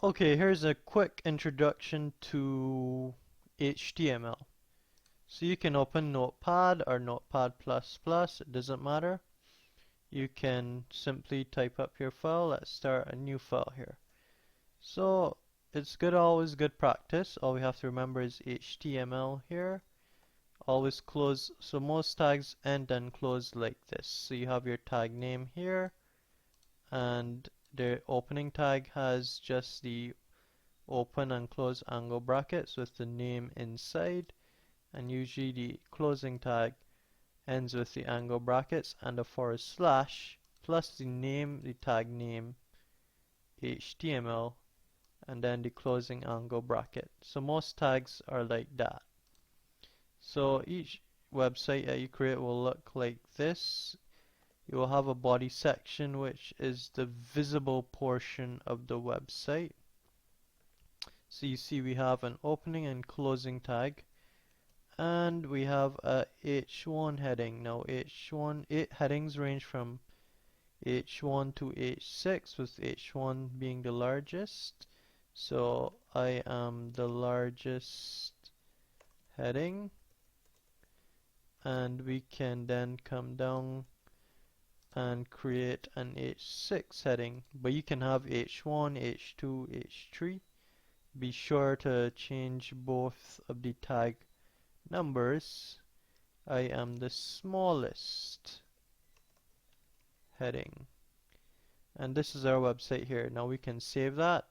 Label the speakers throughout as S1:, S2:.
S1: Okay, here's a quick introduction to HTML. So you can open Notepad or Notepad++, it doesn't matter. You can simply type up your file. Let's start a new file here. So it's always good practice. All we have to remember is HTML here. Always close, so most tags end and close like this. So you have your tag name here, and the opening tag has just the open and close angle brackets with the name inside, and usually the closing tag ends with the angle brackets and a forward slash plus the name, the tag name, HTML, and then the closing angle bracket. So most tags are like that. So each website that you create will look like this. You will have a body section, which is the visible portion of the website. So you see we have an opening and closing tag, and we have a H1 heading. Now H1 headings range from H1 to H6, with H1 being the largest. So I am the largest heading, and we can then come down and create an H6 heading, but you can have H1, H2, H3. Be sure to change both of the tag numbers. I am the smallest heading, and this is our website here. Now we can save that,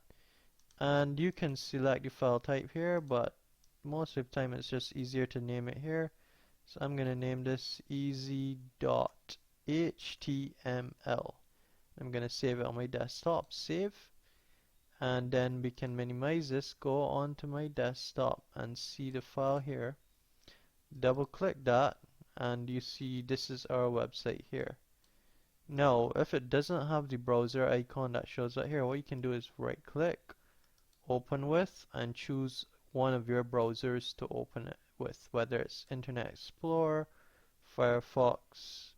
S1: and you can select the file type here, but most of the time it's just easier to name it here. So I'm going to name this easy.html. I'm going to save it on my desktop, save, and then we can minimize this, go onto my desktop and see the file here. Double click that, and you see this is our website here. Now, if it doesn't have the browser icon that shows up here, what you can do is right click, open with, and choose one of your browsers to open it with, whether it's Internet Explorer, Firefox,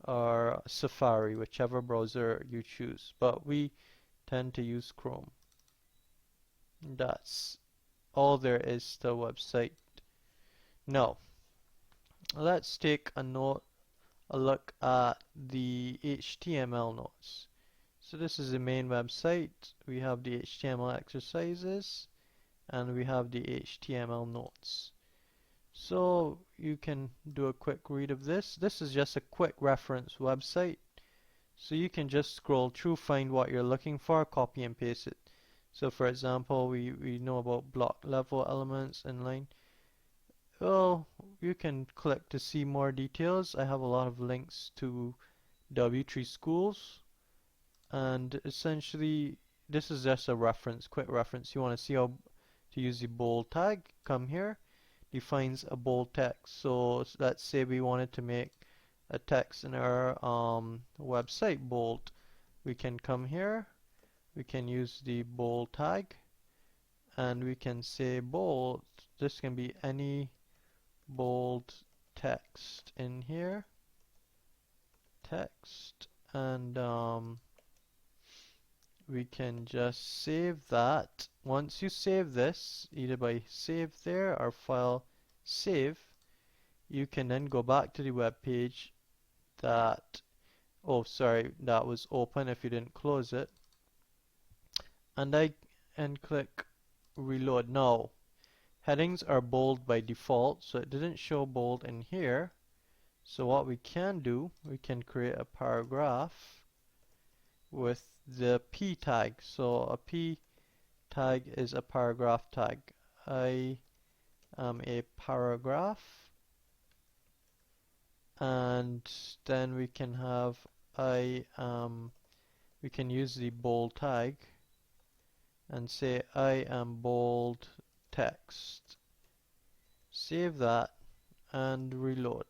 S1: or Safari, whichever browser you choose. But we tend to use Chrome. That's all there is to the website. Now, let's take a look at the HTML notes. So this is the main website. We have the HTML exercises, and we have the HTML notes. So you can do a quick read of this. This is just a quick reference website. So you can just scroll through, find what you're looking for, copy and paste it. So for example, we know about block level elements inline. Well, you can click to see more details. I have a lot of links to W3 schools, and essentially this is just a reference, quick reference. You want to see how to use the bold tag, come here, defines a bold text. So let's say we wanted to make a text in our website bold. We can come here, we can use the bold tag, and we can say bold. This can be any bold text in here, text, and we can just save that. Once you save this, either by save there or file save, you can then go back to the web page that, oh sorry, that was open if you didn't close it, and click reload. Now headings are bold by default, so it didn't show bold in here. So what we can do, we can create a paragraph with the P tag. So a P tag is a paragraph tag. I am a paragraph, and then we can have we can use the bold tag and say I am bold text. Save that and reload.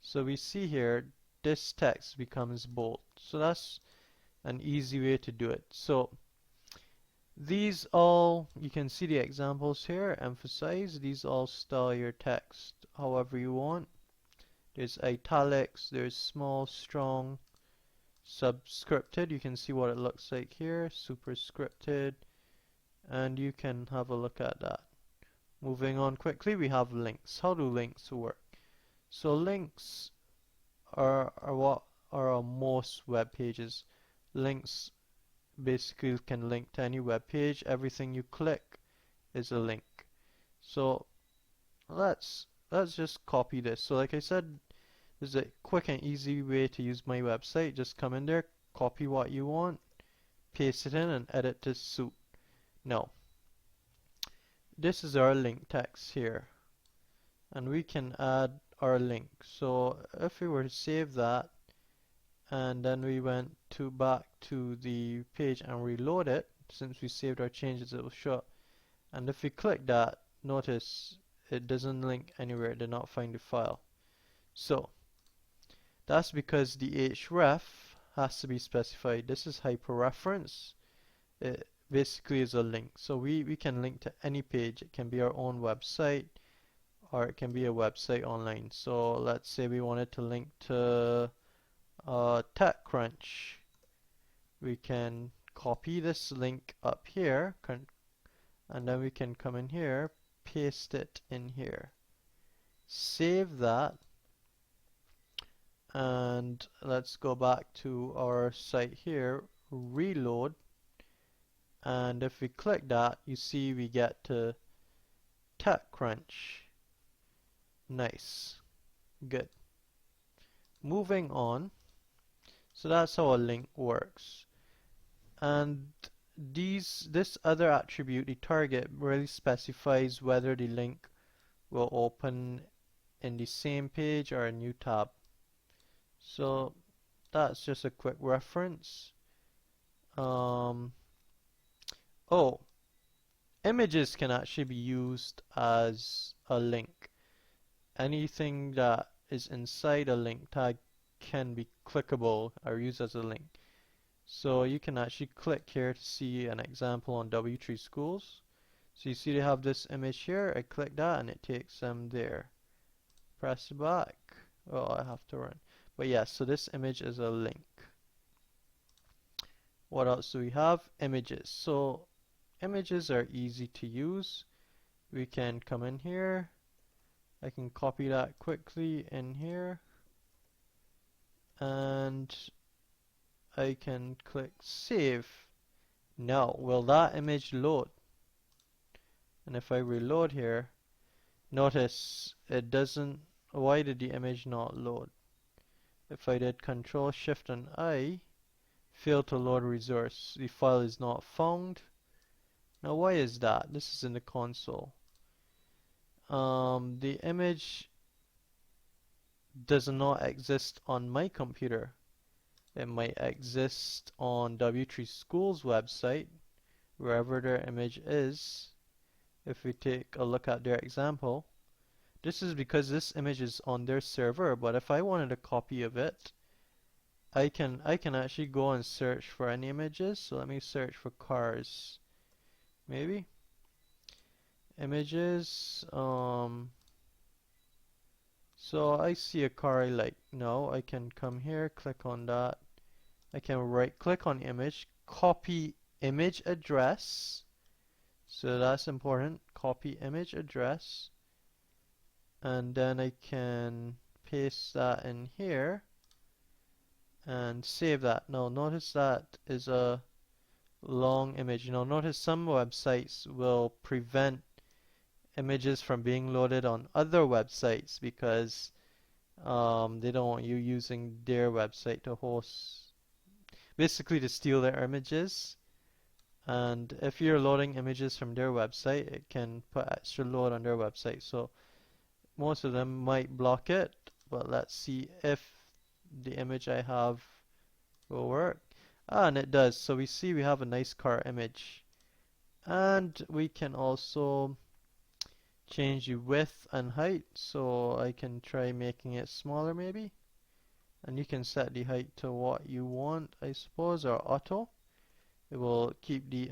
S1: So we see here this text becomes bold. So that's an easy way to do it. So these all, you can see the examples here, emphasize, these all style your text however you want. There's italics, there's small, strong, subscripted, you can see what it looks like here, superscripted, and you can have a look at that. Moving on quickly, we have links. How do links work? So links are what are on most web pages. Links basically can link to any web page. Everything you click is a link. So let's just copy this. So like I said, this is a quick and easy way to use my website. Just come in there, copy what you want, paste it in, and edit to suit. Now, this is our link text here, and we can add our link. So if we were to save that, and then we went back to the page and reload it, since we saved our changes, it will show up. And if we click that, notice it doesn't link anywhere. It did not find the file. So that's because the href has to be specified. This is hyperreference. It basically is a link. So we can link to any page. It can be our own website, or it can be a website online. So let's say we wanted to link to TechCrunch. We can copy this link up here, and then we can come in here, paste it in here, save that, and let's go back to our site here, reload, and if we click that, you see we get to TechCrunch. Nice. Good. Moving on. So that's how a link works. And this other attribute, the target, really specifies whether the link will open in the same page or a new tab. So that's just a quick reference. Oh, images can actually be used as a link. Anything that is inside a link tag can be clickable or used as a link. So you can actually click here to see an example on W3 Schools. So you see they have this image here. I click that and it takes them there. Press back. Oh, I have to run. But yes, so this image is a link. What else do we have? Images. So images are easy to use. We can come in here. I can copy that quickly in here. And I can click save. Now, will that image load? And if I reload here, notice it doesn't. Why did the image not load? If I did Control Shift and I, fail to load resource, the file is not found. Now why is that? This is in the console. The image does not exist on my computer. It might exist on W3 Schools website, wherever their image is. If we take a look at their example, this is because this image is on their server, but if I wanted a copy of it, I can actually go and search for any images. So let me search for cars. Maybe images. So I see a car I like. No, I can come here, click on that. I can right click on image, copy image address. So that's important. Copy image address. And then I can paste that in here and save that. Now notice that is a long image. Now notice some websites will prevent images from being loaded on other websites because they don't want you using their website to host, basically to steal their images. And if you're loading images from their website, it can put extra load on their website. So most of them might block it, but let's see if the image I have will work. And it does. So we see we have a nice car image. And we can also change the width and height. So I can try making it smaller maybe. And you can set the height to what you want, I suppose, or auto. It will keep the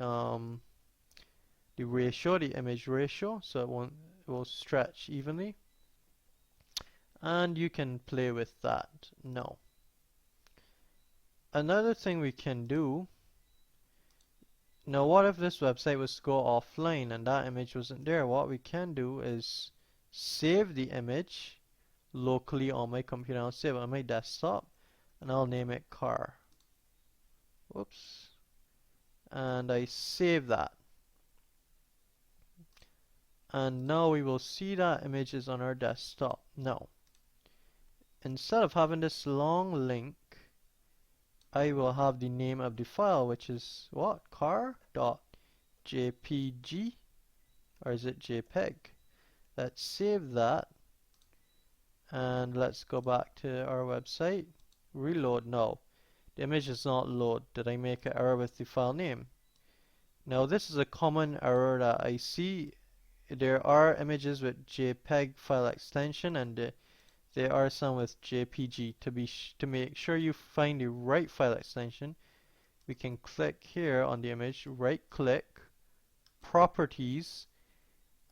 S1: ratio, the image ratio, so it will stretch evenly. And you can play with that. No. Another thing we can do, Now what if this website was to go offline and that image wasn't there? What we can do is save the image locally on my computer. I'll save it on my desktop and I'll name it car. Whoops. And I save that. And now we will see that image is on our desktop. Now, instead of having this long link, I will have the name of the file, which is what? car.jpg, or is it JPEG? Let's save that, and let's go back to our website. Reload. No, the image does not load. Did I make an error with the file name? Now this is a common error that I see. There are images with JPEG file extension, and there are some with JPG. To make sure you find the right file extension, we can click here on the image, right click, properties,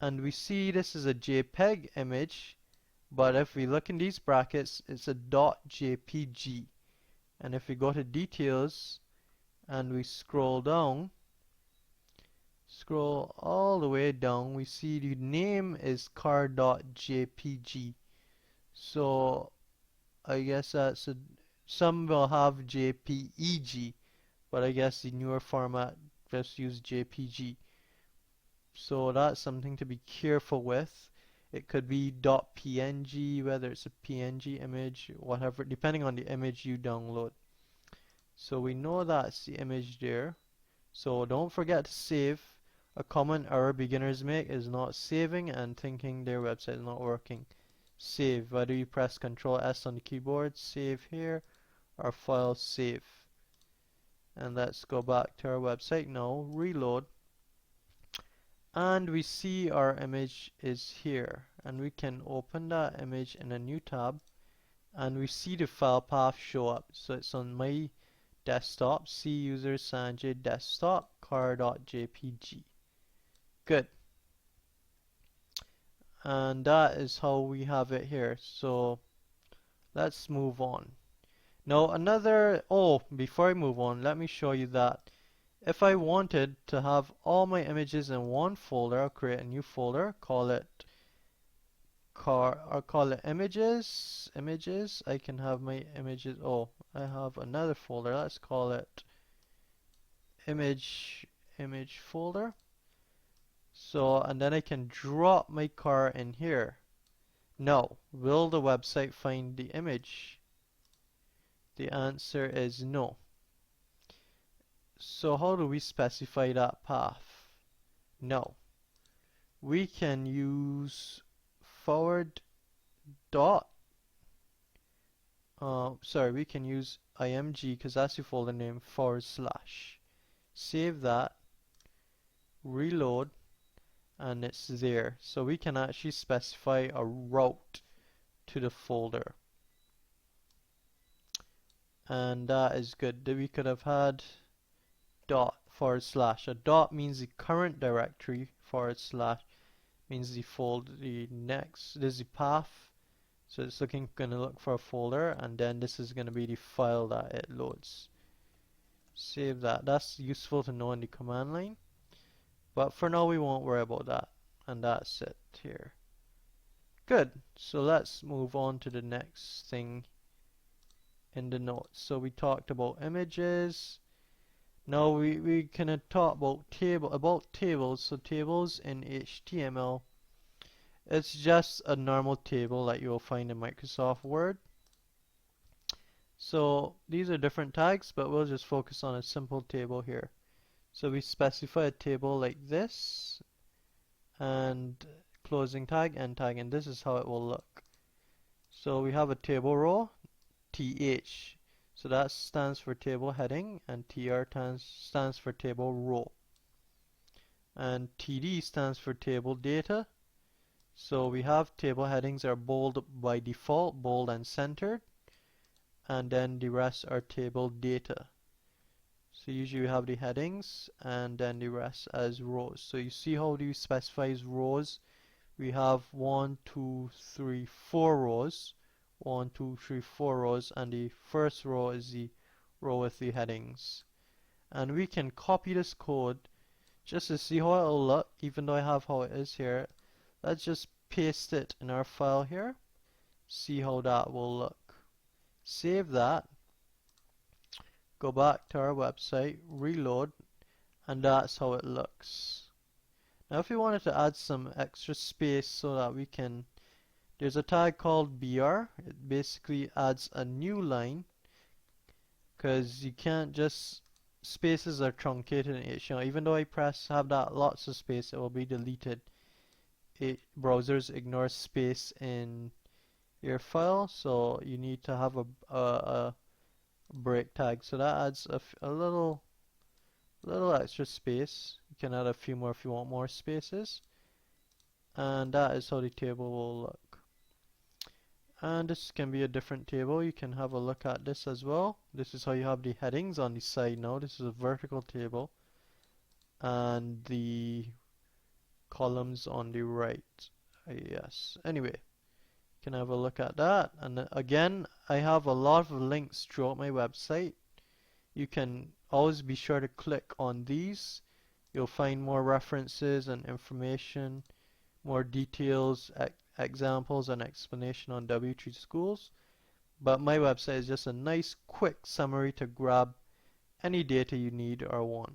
S1: and we see this is a JPEG image, but if we look in these brackets, it's a .jpg. And if we go to details and we scroll down, scroll all the way down, we see the name is car.jpg. So I guess that's some will have JPEG, but I guess the newer format just use JPG. So that's something to be careful with. It could be .png, whether it's a PNG image, whatever, depending on the image you download. So we know that's the image there. So don't forget to save. A common error beginners make is not saving and thinking their website is not working. Save. Whether you press Ctrl S on the keyboard, save here, or file save. And let's go back to our website now, reload. And we see our image is here. And we can open that image in a new tab. And we see the file path show up. So it's on my desktop, C user Sanjay desktop, car.jpg. Good. And that is how we have it here. So let's move on. Now before I move on, let me show you that if I wanted to have all my images in one folder, I'll create a new folder, call it images. I can have my images. Oh, I have another folder. Let's call it image folder. So, and then I can drop my car in here. Now, will the website find the image? The answer is no. So how do we specify that path? Now, we can use forward dot, we can use img because that's the folder name, /. Save that, reload, and it's there. So we can actually specify a route to the folder. And that is good. We could have had dot /. A dot means the current directory, / means the next. This is the path. So it's gonna look for a folder, and then this is gonna be the file that it loads. Save that. That's useful to know in the command line. But for now we won't worry about that. And that's it here. Good. So let's move on to the next thing in the notes. So we talked about images. Now we can talk about tables. So tables in HTML, it's just a normal table that you will find in Microsoft Word. So these are different tags, but we'll just focus on a simple table here. So we specify a table like this, and closing tag, end tag, and this is how it will look. So we have a table row, TH. So that stands for table heading, and TR stands for table row. And TD stands for table data. So we have table headings are bold by default, bold and centered, and then the rest are table data. So usually we have the headings and then the rest as rows. So you see how do you specify as rows? We have 1, 2, 3, 4 rows. 1, 2, 3, 4 rows, and the first row is the row with the headings. and we can copy this code just to see how it'll look, even though I have how it is here. Let's just paste it in our file here, see how that will look. Save that, go back to our website, reload, and that's how it looks. Now if we wanted to add some extra space so that we can, there's a tag called BR. It basically adds a new line, because you can't just, spaces are truncated in HTML. Even though I have that lots of space, it will be deleted. Browsers ignore space in your file, so you need to have a break tag. So that adds a little extra space. You can add a few more if you want more spaces. And that is how the table will look. And this can be a different table. You can have a look at this as well. This is how you have the headings on the side now. This is a vertical table. And the columns on the right. Yes. Anyway, you can have a look at that. And again, I have a lot of links throughout my website. You can always be sure to click on these. You'll find more references and information, more details, examples and explanation on W3 Schools. But my website is just a nice quick summary to grab any data you need or want.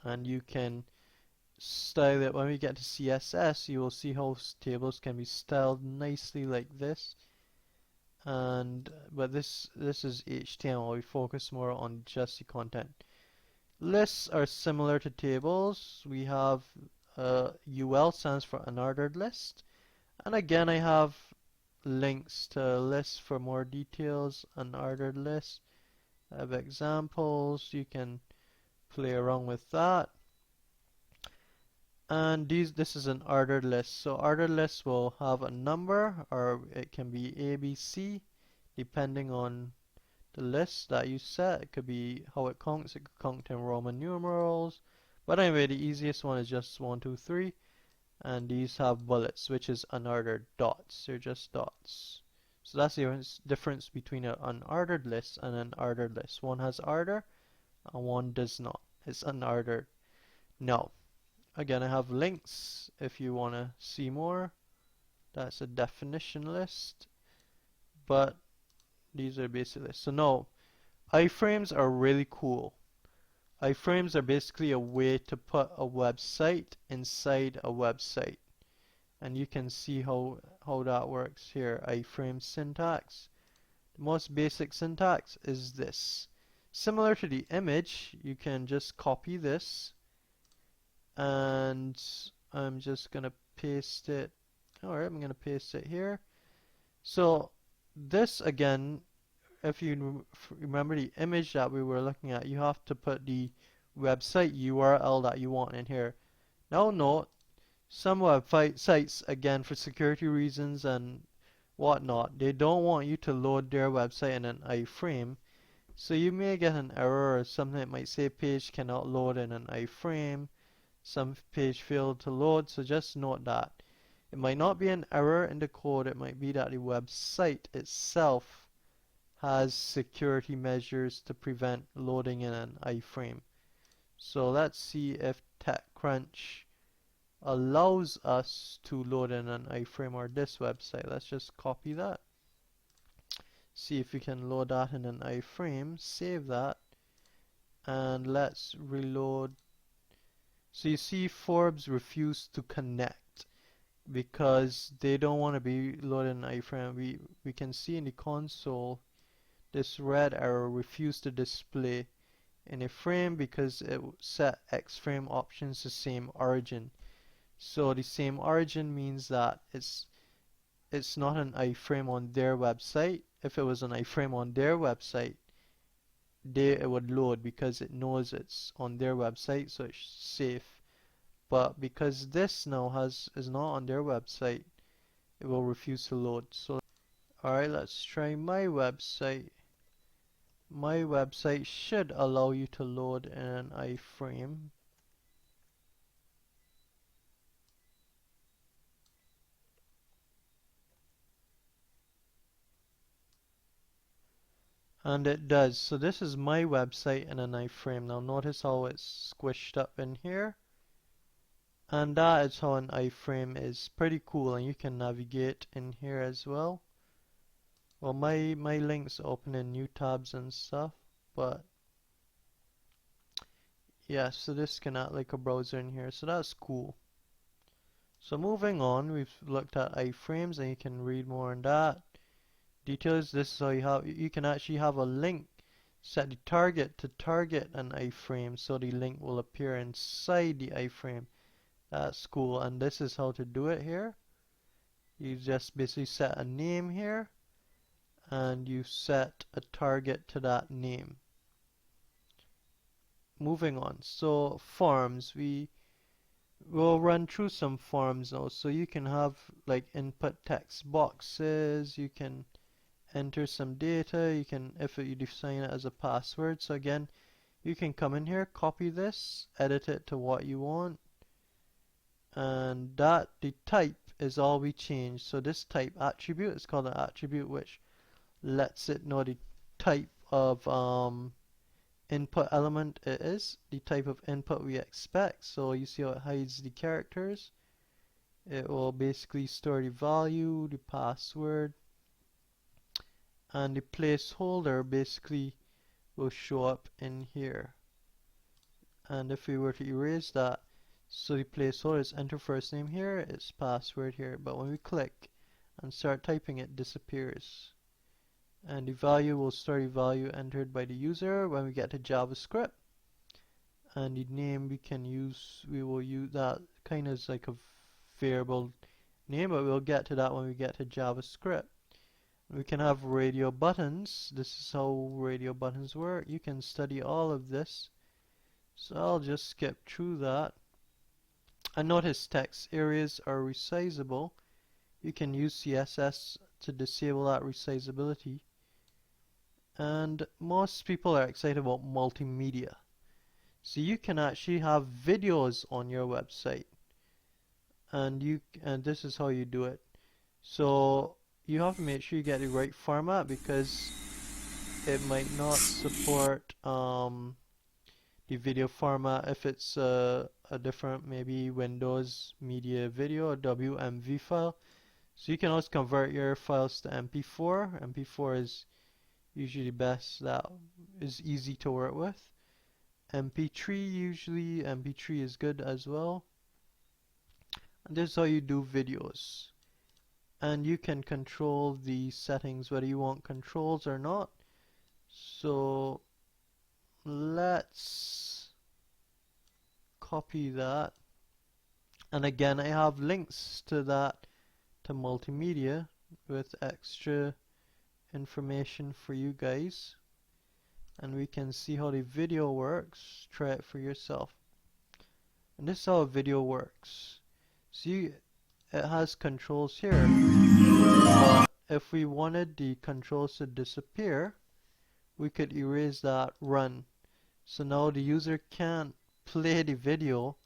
S1: And you can style it. When we get to CSS, you will see how tables can be styled nicely like this. But this is HTML. We focus more on just the content. Lists are similar to tables. We have UL stands for unordered list. And again, I have links to lists for more details, unordered lists. I have examples. You can play around with that. And this is an ordered list. So ordered lists will have a number, or it can be A, B, C, depending on the list that you set. It could be how it counts. It could count in Roman numerals. But anyway, the easiest one is just 1, 2, 3. And these have bullets, which is unordered dots. They're just dots. So that's the difference between an unordered list and an ordered list. One has order and one does not. It's unordered. Now, again, I have links if you want to see more. That's a definition list. But these are basic lists. So now, iframes are really cool. Iframes are basically a way to put a website inside a website. And you can see how that works here. Iframe syntax. The most basic syntax is this. Similar to the image, you can just copy this. And I'm just going to paste it. Alright, I'm going to paste it here. So this again, if you remember the image that we were looking at, you have to put the website URL that you want in here. Now note, some websites, again for security reasons and whatnot, they don't want you to load their website in an iframe. So you may get an error or something that might say page cannot load in an iframe. Some page failed to load, so just note that. It might not be an error in the code, it might be that the website itself has security measures to prevent loading in an iframe. So let's see if TechCrunch allows us to load in an iframe or this website. Let's just copy that. See if we can load that in an iframe. Save that. And let's reload. So you see Forbes refused to connect because they don't want to be loaded in an iframe. We can see in the console this red arrow refused to display in a frame because it set X-frame options to same origin. So the same origin means that it's not an iframe on their website. If it was an iframe on their website, it would load because it knows it's on their website, so it's safe. But because this now is not on their website, it will refuse to load. So alright, let's try my website. My website should allow you to load in an iframe. And it does. So this is my website in an iframe. Now notice how it's squished up in here. And that is how an iframe is. Pretty cool, and you can navigate in here as well. Well, my links open in new tabs and stuff, but yeah, so this can act like a browser in here, so that's cool. So moving on, we've looked at iframes, and you can read more on that. Details, this is how you can actually have a link. Set the target to target an iframe, so the link will appear inside the iframe. That's cool, and this is how to do it here. You just basically set a name here, and you set a target to that name. Moving on, so forms, we will run through some forms now. So you can have like input text boxes, you can enter some data, you can, if you define it as a password. So again, you can come in here, copy this, edit it to what you want, and that the type is all we change. So this type attribute is called an attribute, which lets it know the type of input element it is, the type of input we expect. So you see how it hides the characters. It will basically store the value, the password, and the placeholder basically will show up in here. And if we were to erase that, so the placeholder is enter first name here, it's password here, but when we click and start typing, it disappears. And the value will store the value entered by the user. When we get to JavaScript, and the name we can use, we will use that kind of as like a variable name, but we'll get to that when we get to JavaScript. We can have radio buttons. This is how radio buttons work. You can study all of this, so I'll just skip through that. And notice text areas are resizable. You can use CSS to disable that resizability. And most people are excited about multimedia. So you can actually have videos on your website, and this is how you do it. So you have to make sure you get the right format, because it might not support the video format if it's a different, maybe Windows Media Video or WMV file. So you can also convert your files to MP4. MP4 is usually the best, that is easy to work with. MP3, usually MP3 is good as well. And this is how you do videos. And you can control the settings, whether you want controls or not. So let's copy that. And again, I have links to that, to multimedia, with extra information for you guys. And we can see how the video works. Try it for yourself. And this is how a video works. See, it has controls here. But if we wanted the controls to disappear, we could erase that run. So now the user can't play the video,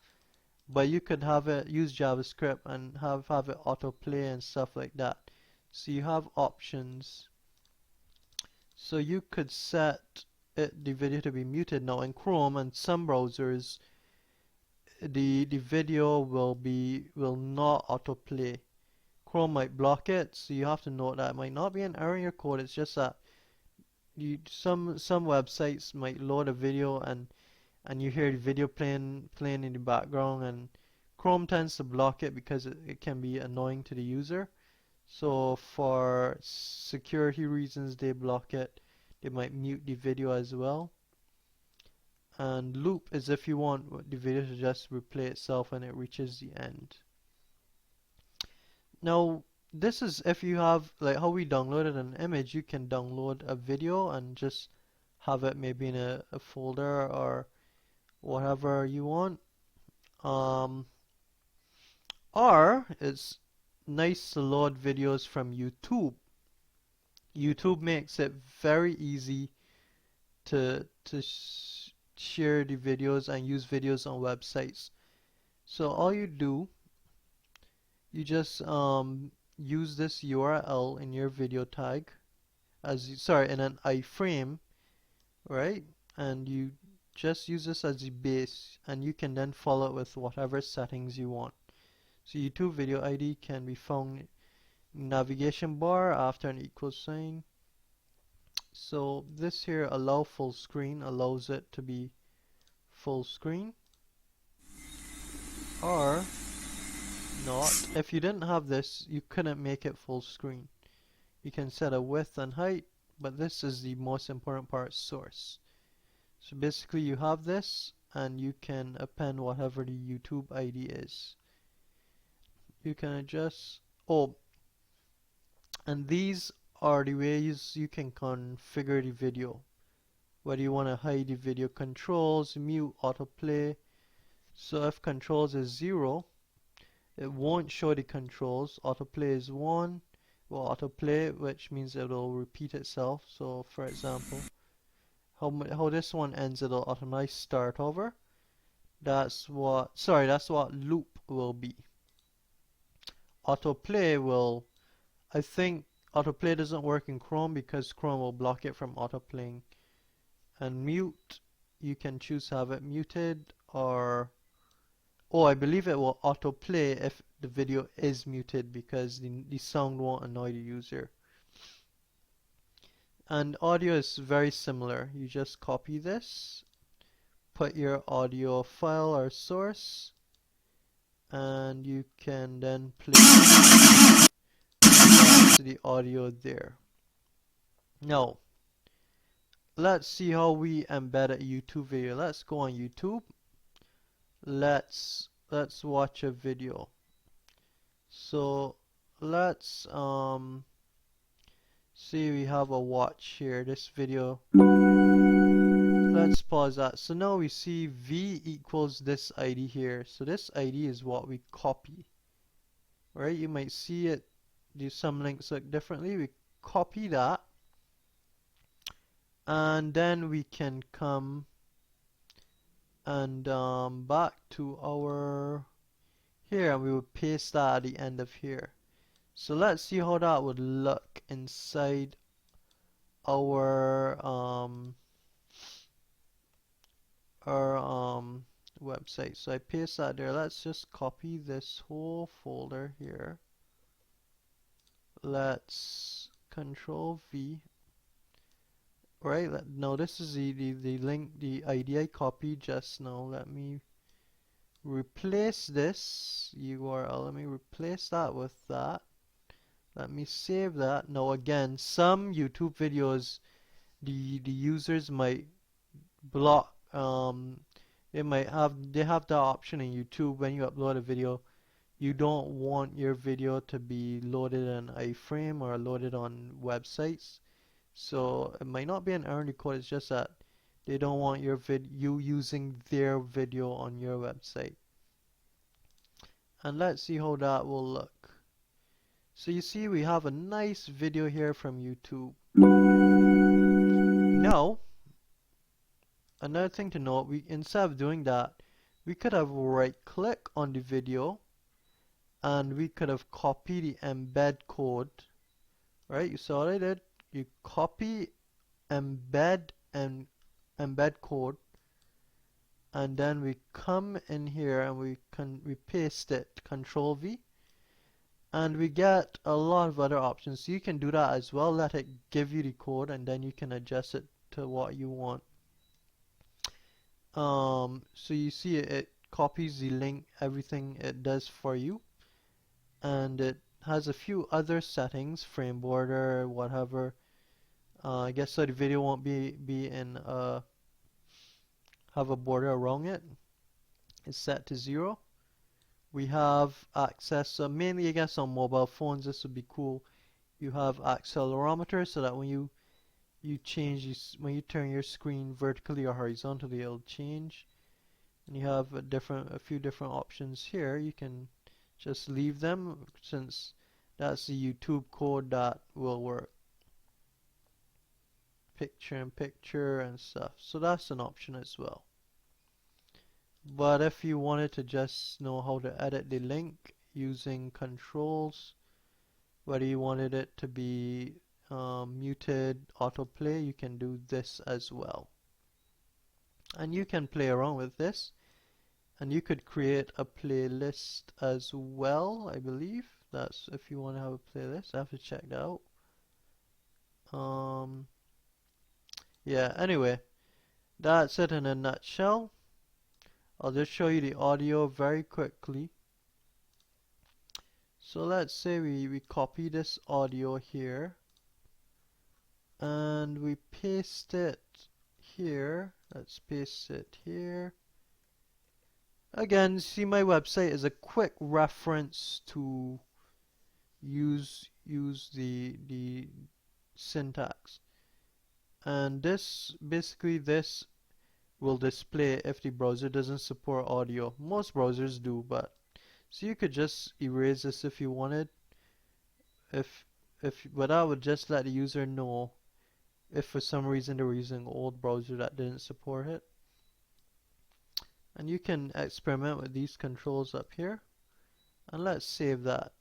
S1: but you could have it use JavaScript and have it autoplay and stuff like that. So you have options. So you could set the video to be muted. Now in Chrome and some browsers, the video will not autoplay. Chrome might block it, so you have to note that. It might not be an error in your code, it's just that some websites might load a video, and you hear the video playing in the background, and Chrome tends to block it because it can be annoying to the user. So for security reasons, they block it. They might mute the video as well. And loop is if you want the video to just replay itself when it reaches the end. Now this is if you have, like how we downloaded an image, you can download a video and just have it maybe in a folder or whatever you want. Or it's nice to load videos from YouTube. YouTube makes it very easy to share the videos and use videos on websites. So all you do, you just use this URL in your video tag, sorry, in an iframe, right? And you just use this as the base, and you can then follow it with whatever settings you want. So YouTube video ID can be found in navigation bar after an equal sign. So this here, allow full screen, allows it to be full screen, or not. If you didn't have this, you couldn't make it full screen. You can set a width and height, but this is the most important part, source. So basically you have this, and you can append whatever the YouTube ID is. You can adjust, oh, and these are the ways you can configure the video. Whether you want to hide the video controls, mute autoplay. So if controls is 0, it won't show the controls. Autoplay is 1, will autoplay, which means it will repeat itself. So for example, how this one ends, it'll automatically start over. That's what loop will be. Autoplay will, I think autoplay doesn't work in Chrome because Chrome will block it from autoplaying. And mute, you can choose to have it muted, or I believe it will autoplay if the video is muted because the sound won't annoy the user. And audio is very similar. You just copy this, put your audio file or source, and you can then play the audio there. Now, let's see how we embed a YouTube video. Let's go on YouTube. Let's watch a video. So let's see, we have a watch here, this video. Let's pause that. So now we see V equals this ID here. So this ID is what we copy. Right? You might see it, some links look differently. We copy that, and then we can come and back to our here, and we would paste that at the end of here. So let's see how that would look inside our website. So I paste that there. Let's just copy this whole folder here. Let's Control V. Right, now this is the link, the ID I copied just now. Let me replace this URL. Let me replace that with that. Let me save that. Now again, some YouTube videos, the users might block. They have that option in YouTube when you upload a video. You don't want your video to be loaded in iframe or loaded on websites. So it might not be an error code. It's just that they don't want you using their video on your website. And let's see how that will look. So you see we have a nice video here from YouTube. Now, another thing to note, instead of doing that, we could have right click on the video and we could have copied the embed code. Right, you saw what I did? You copy embed and embed code, and then we come in here and we paste it, Control V, and we get a lot of other options. So you can do that as well. Let it give you the code, and then you can adjust it to what you want. So you see it copies the link, everything it does for you, and it has a few other settings, frame border, whatever. I guess so the video won't be in have a border around it. It's set to 0. We have access, mainly I guess on mobile phones this would be cool. You have accelerometer, so that when you when you turn your screen vertically or horizontally, it'll change. And you have a few different options here. You can just leave them since that's the YouTube code that will work. Picture in picture and stuff. So that's an option as well. But if you wanted to just know how to edit the link using controls, whether you wanted it to be muted autoplay, you can do this as well. And you can play around with this, and you could create a playlist as well, I believe. That's if you want to have a playlist. I have to check that out. Yeah, anyway, that's it in a nutshell. I'll just show you the audio very quickly. So let's say we copy this audio here and we paste it here. Let's paste it here. Again, see, my website is a quick reference to use the syntax. And this will display if the browser doesn't support audio. Most browsers do, but so you could just erase this if you wanted. But I would just let the user know if for some reason they were using an old browser that didn't support it. And you can experiment with these controls up here. And let's save that.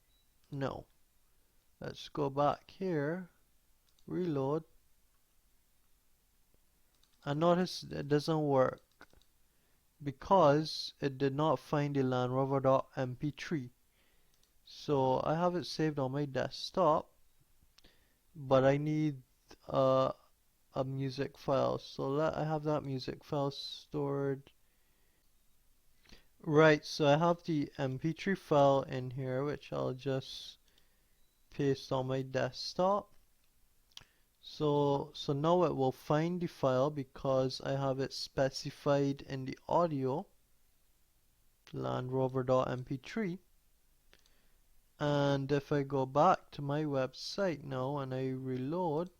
S1: No. Let's go back here, reload, and notice it doesn't work because it did not find the LandRover.mp3. So I have it saved on my desktop, but I need a music file. So I have that music file stored. Right, so I have the mp3 file in here, which I'll just paste on my desktop. So now it will find the file because I have it specified in the audio, LandRover.mp3. And if I go back to my website now and I reload,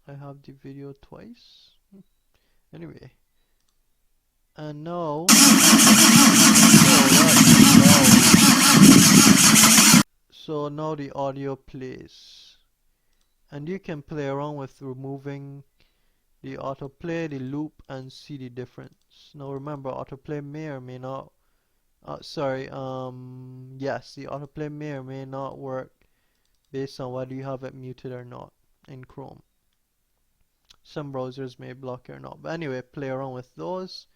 S1: I have the video twice. Anyway, and now, so now the audio plays, and you can play around with removing the autoplay, the loop, and see the difference. Now remember, autoplay may or may not. Yes, the autoplay may or may not work based on whether you have it muted or not in Chrome. Some browsers may block it or not. But anyway, play around with those.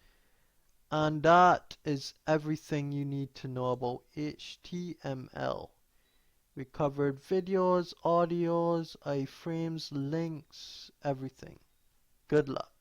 S1: And that is everything you need to know about HTML. We covered videos, audios, iframes, links, everything. Good luck.